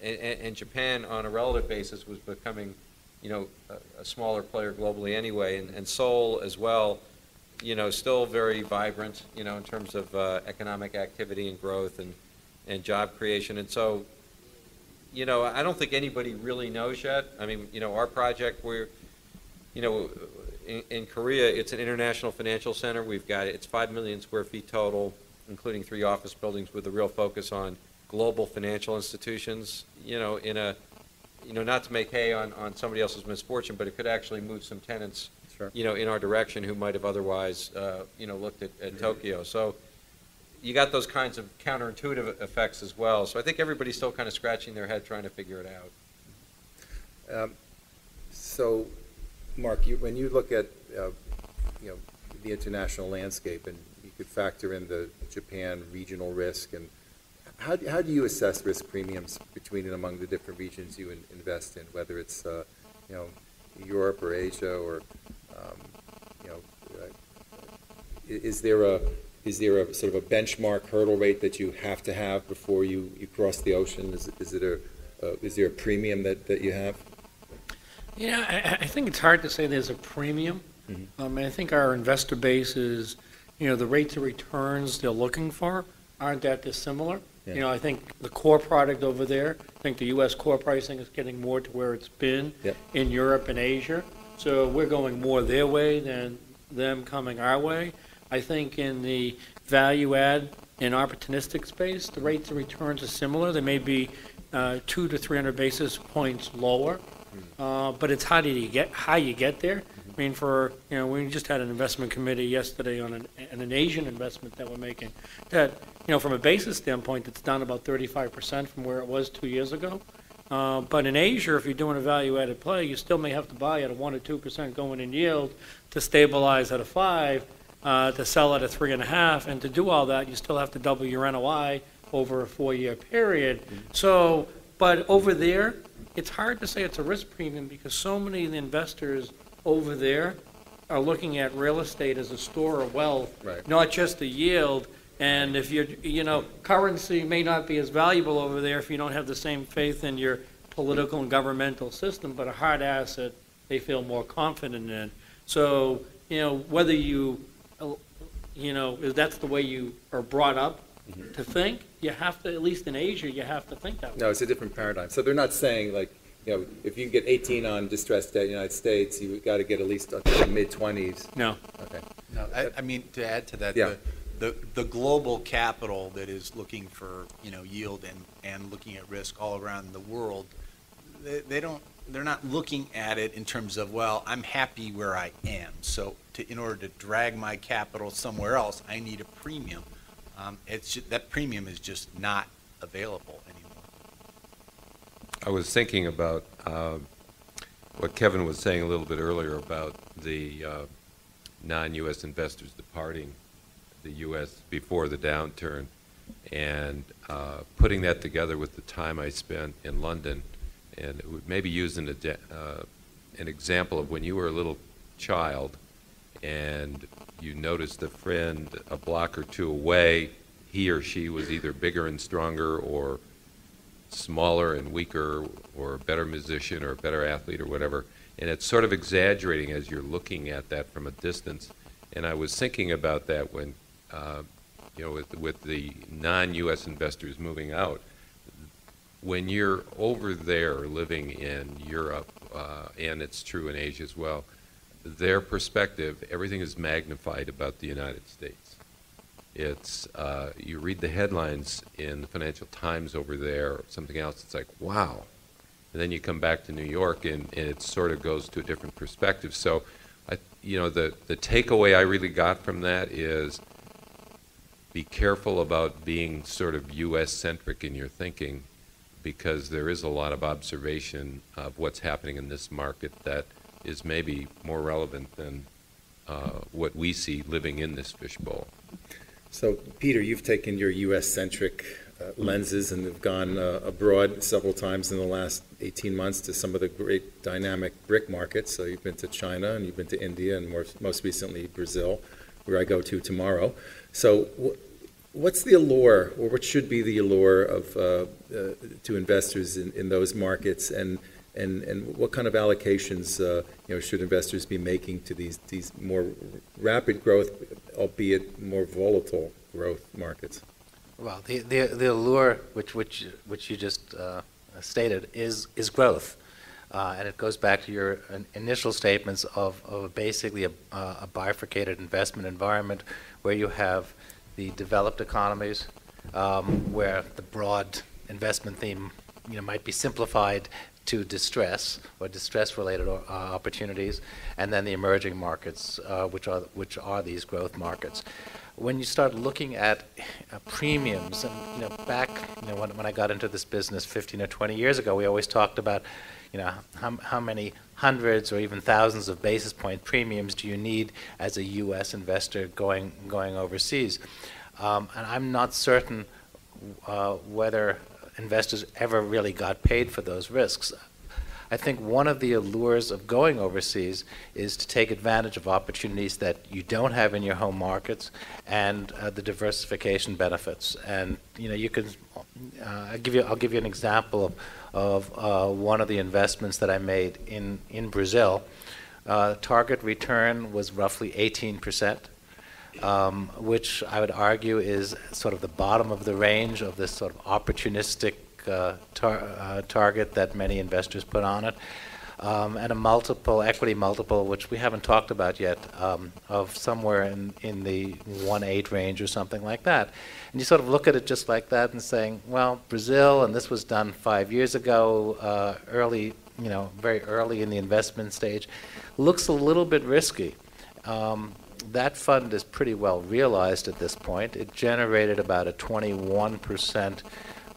and Japan, on a relative basis, was becoming, a smaller player globally anyway, and Seoul as well, still very vibrant, in terms of economic activity and growth and job creation. And so, I don't think anybody really knows yet. I mean, our project, we're, in Korea, it's an international financial center. It's 5 million square feet total, including 3 office buildings, with a real focus on global financial institutions, in a, not to make hay on somebody else's misfortune, but it could actually move some tenants, sure, in our direction who might have otherwise, looked at Tokyo. So you got those kinds of counterintuitive effects as well. So I think everybody's still kind of scratching their head trying to figure it out. So, Mark, when you look at, the international landscape, and you could factor in the Japan regional risk, and how do you assess risk premiums between and among the different regions you invest in, whether it's Europe or Asia, or is there a sort of a benchmark hurdle rate that you have to have before you cross the ocean? Is there a premium that you have? Yeah, I think it's hard to say there's a premium. Mm-hmm. I think our investor base is, the rates of returns they're looking for aren't that dissimilar. Yeah. I think the core product over there, I think the U.S. core pricing is getting more to where it's been, yep, in Europe and Asia. So we're going more their way than them coming our way. I think in the value add and opportunistic space, the rates of returns are similar. They may be 200 to 300 basis points lower, but it's how you get there. I mean, we just had an investment committee yesterday on an Asian investment that we're making. That, from a basis standpoint, it's down about 35% from where it was 2 years ago. But in Asia, if you're doing a value-added play, you still may have to buy at a 1 or 2% going in yield to stabilize at a 5, to sell at a 3.5, and to do all that, you still have to double your NOI over a 4-year period. So, but over there, it's hard to say it's a risk premium because so many of the investors over there are looking at real estate as a store of wealth, right, not just a yield. And if currency may not be as valuable over there if you don't have the same faith in your political and governmental system, but a hard asset they feel more confident in. So, whether if that's the way you are brought up, mm-hmm, to think, you have to, at least in Asia, you have to think that way. No, it's a different paradigm. So they're not saying, like, if you get 18 on distressed debt in the United States, you've got to get at least the mid-20s. No. Okay. No, I mean, to add to that, yeah, the global capital that is looking for, yield and looking at risk all around the world, they're not looking at it in terms of, well, I'm happy where I am. So in order to drag my capital somewhere else, I need a premium. That premium is just not available anymore. I was thinking about what Kevin was saying a little bit earlier about the non-U.S. investors departing the U.S. before the downturn, and putting that together with the time I spent in London, and maybe using an example of when you were a little child and you noticed a friend a block or two away, he or she was either bigger and stronger or smaller and weaker, or a better musician or a better athlete or whatever, and it's sort of exaggerating as you're looking at that from a distance. And I was thinking about that when, with the non-U.S. investors moving out. When you're over there living in Europe, and it's true in Asia as well, their perspective, everything is magnified about the United States. It's, you read the headlines in the Financial Times over there or something else, it's like, wow. And then you come back to New York and it sort of goes to a different perspective. So, the takeaway I really got from that is be careful about being sort of U.S.-centric in your thinking, because there is a lot of observation of what's happening in this market that is maybe more relevant than what we see living in this fishbowl. So, Peter, you've taken your U.S.-centric lenses and have gone abroad several times in the last 18 months to some of the great dynamic brick markets. So you've been to China and you've been to India and most recently Brazil, where I go to tomorrow. So What's the allure, or what should be the allure of to investors in those markets, and what kind of allocations should investors be making to these more rapid growth, albeit more volatile growth markets? Well, the allure which you just stated is growth. And it goes back to your initial statements of basically a bifurcated investment environment where you have the developed economies, where the broad investment theme might be simplified to distress or distress-related opportunities, and then the emerging markets, which are these growth markets. When you start looking at premiums, and back when I got into this business 15 or 20 years ago, we always talked about how many hundreds or even thousands of basis point premiums do you need as a U.S. investor going overseas? And I'm not certain whether investors ever really got paid for those risks. I think one of the allures of going overseas is to take advantage of opportunities that you don't have in your home markets, and the diversification benefits. And you can, I'll give you an example of one of the investments that I made in Brazil. Target return was roughly 18%, which I would argue is sort of the bottom of the range of this sort of opportunistic target that many investors put on it, and a equity multiple, which we haven't talked about yet, of somewhere in the 1.8 range or something like that. And you sort of look at it just like that and saying, well, Brazil, and this was done 5 years ago, very early in the investment stage, looks a little bit risky. That fund is pretty well realized at this point. It generated about a 21%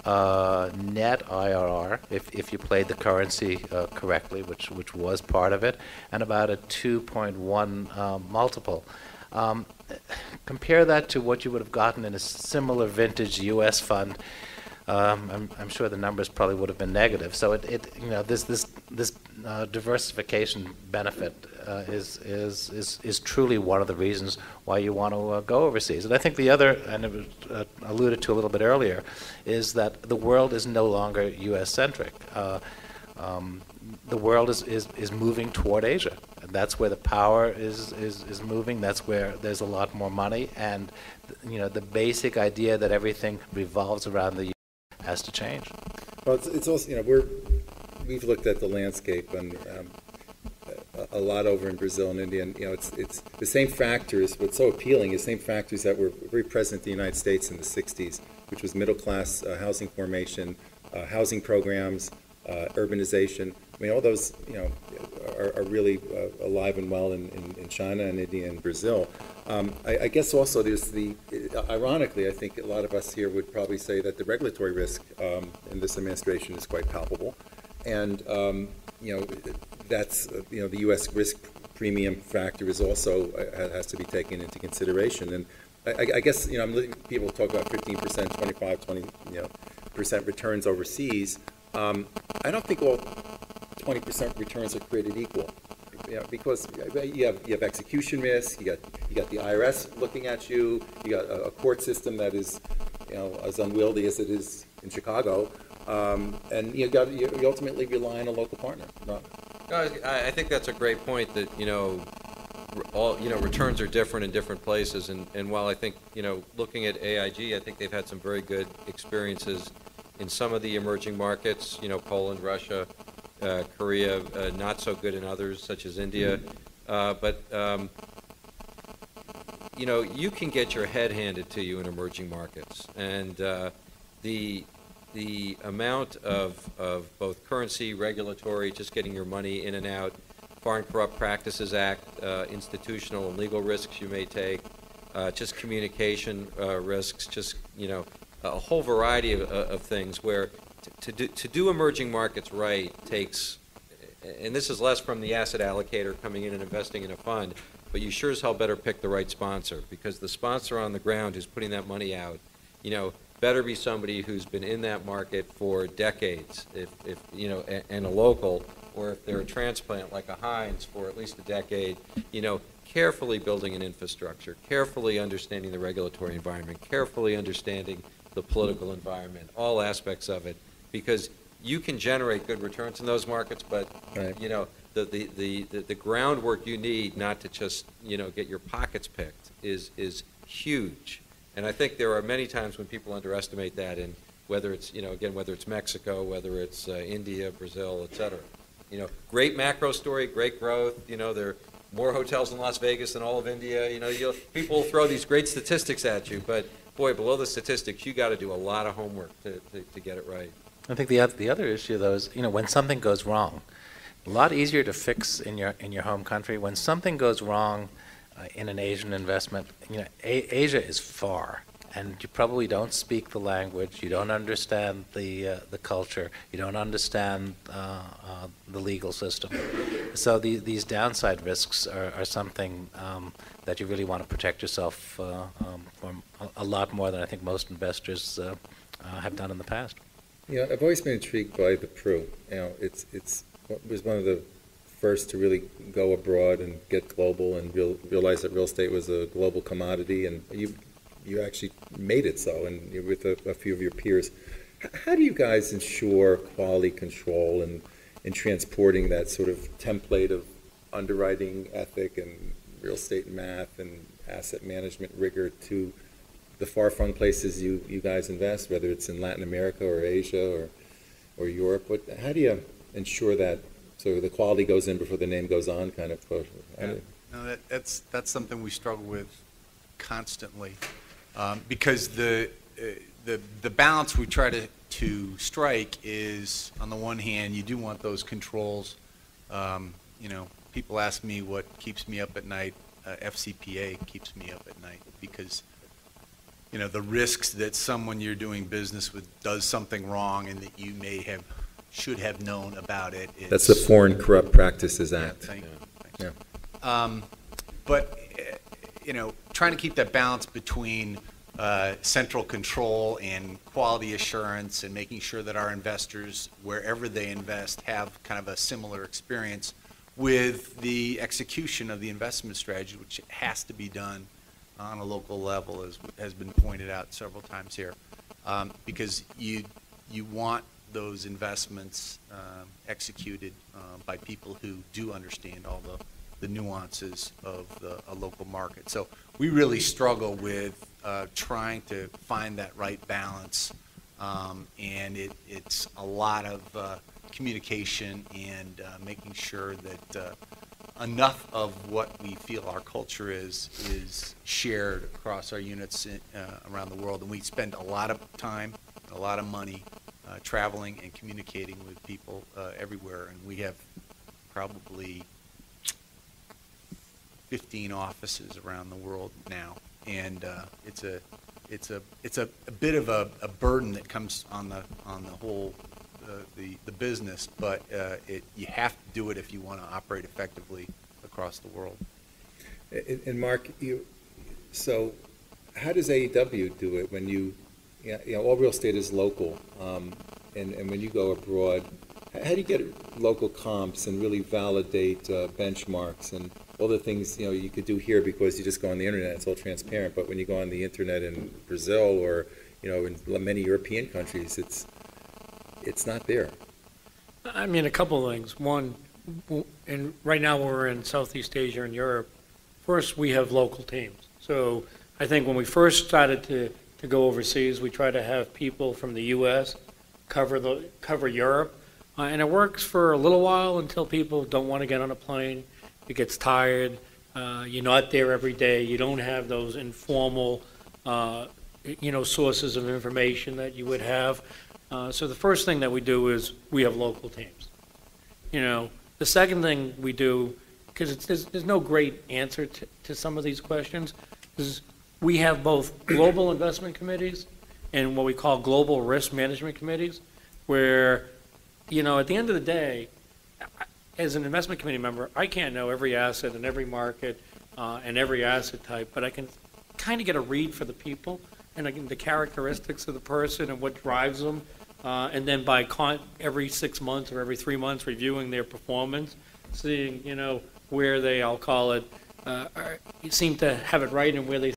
net IRR if you played the currency correctly, which was part of it, and about a 2.1 multiple. Compare that to what you would have gotten in a similar vintage U.S. fund. I'm sure the numbers probably would have been negative. So this diversification benefit is truly one of the reasons why you want to go overseas. And I think the other, and it was alluded to a little bit earlier, is that the world is no longer U.S. centric. The world is moving toward Asia, and that's where the power is moving. That's where there's a lot more money, and the basic idea that everything revolves around the has to change. Well, it's also we've looked at the landscape and a lot over in Brazil and India, and it's the same factors. What's so appealing is the same factors that were very present in the United States in the '60s, which was middle class housing formation, housing programs, urbanization. I mean, all those are really alive and well in China and India and Brazil. I guess also there's ironically, I think a lot of us here would probably say that the regulatory risk in this administration is quite palpable, and that's the U.S. risk premium factor is also has to be taken into consideration. And I guess people talk about 15%, 25, 20% returns overseas. I don't think all 20% returns are created equal, because you have execution risk. You got the IRS looking at you. You got a court system that is as unwieldy as it is in Chicago, and you ultimately rely on a local partner. I think that's a great point. That returns are different in different places, and while I think looking at AIG, I think they've had some very good experiences in some of the emerging markets, Poland, Russia, Korea, not so good in others, such as India. But you can get your head handed to you in emerging markets. And the amount of both currency, regulatory, just getting your money in and out, Foreign Corrupt Practices Act, institutional and legal risks you may take, just communication risks, just, a whole variety of things where to do emerging markets right takes, and this is less from the asset allocator coming in and investing in a fund, but you sure as hell better pick the right sponsor, because the sponsor on the ground who's putting that money out, better be somebody who's been in that market for decades, if and a local, or if they're a transplant like a Heinz for at least a decade, carefully building an infrastructure, carefully understanding the regulatory environment, carefully understanding the political environment, all aspects of it, because you can generate good returns in those markets, but Right. you know, the groundwork you need not to just, you know, get your pockets picked is huge. And I think there are many times when people underestimate that, in whether it's, you know, again, whether it's Mexico, whether it's India, Brazil, et cetera. You know, great macro story, great growth. You know, there are more hotels in Las Vegas than all of India. You know, people throw these great statistics at you, but boy, below the statistics, you got to do a lot of homework to get it right. I think the other issue, though, is, you know, when something goes wrong, a lot easier to fix in your home country. When something goes wrong in an Asian investment, you know, Asia is far, and you probably don't speak the language. You don't understand the culture. You don't understand the legal system. So these downside risks are something that you really want to protect yourself from a lot more than I think most investors have done in the past. You know, I've always been intrigued by the Pru. You know, it was one of the first to really go abroad and get global and realize that real estate was a global commodity, and you actually made it so, and you're with a few of your peers. How do you guys ensure quality control and transporting that sort of template of underwriting ethic and real estate math and asset management rigor to the far-flung places you guys invest, whether it's in Latin America or Asia or Europe? How do you ensure that so the quality goes in before the name goes on kind of approach? Yeah. No, that's something we struggle with constantly, because the balance we try to strike is, on the one hand, you do want those controls. You know, people ask me what keeps me up at night. FCPA keeps me up at night, because you know, the risks that someone you're doing business with does something wrong and that you should have known about it. That's the Foreign Corrupt Practices Act. Yeah, thank you. Yeah. But you know, trying to keep that balance between central control and quality assurance, and making sure that our investors, wherever they invest, have kind of a similar experience with the execution of the investment strategy, which has to be done on a local level, as has been pointed out several times here, because you want those investments executed by people who do understand all the nuances of a local market. So we really struggle with trying to find that right balance, and it's a lot of communication and making sure that enough of what we feel our culture is shared across our units around the world. And we spend a lot of time, a lot of money traveling and communicating with people everywhere. And we have probably 15 offices around the world now. And it's a bit of a burden that comes on the whole the business, but you have to do it if you want to operate effectively across the world. And Mark, so how does AEW do it when you know, all real estate is local, and when you go abroad, how do you get local comps and really validate benchmarks and all the things, you know, you could do here because you just go on the internet, it's all transparent, but when you go on the internet in Brazil or, you know, in many European countries, it's not there. I mean, a couple of things. One, and right now we're in Southeast Asia and Europe. First, we have local teams. So I think when we first started to go overseas, we try to have people from the U.S. cover Europe, and it works for a little while until people don't want to get on a plane. It gets tired. You're not there every day. You don't have those informal, sources of information that you would have. So the first thing that we do is we have local teams. You know, the second thing we do, because there's no great answer to some of these questions, is we have both global investment committees and what we call global risk management committees, where, you know, at the end of the day, as an investment committee member, I can't know every asset and every market and every asset type, but I can kind of get a read for the people and the characteristics of the person and what drives them, and then by every 6 months or every 3 months reviewing their performance, seeing, you know, where they, I'll call it, seem to have it right in where they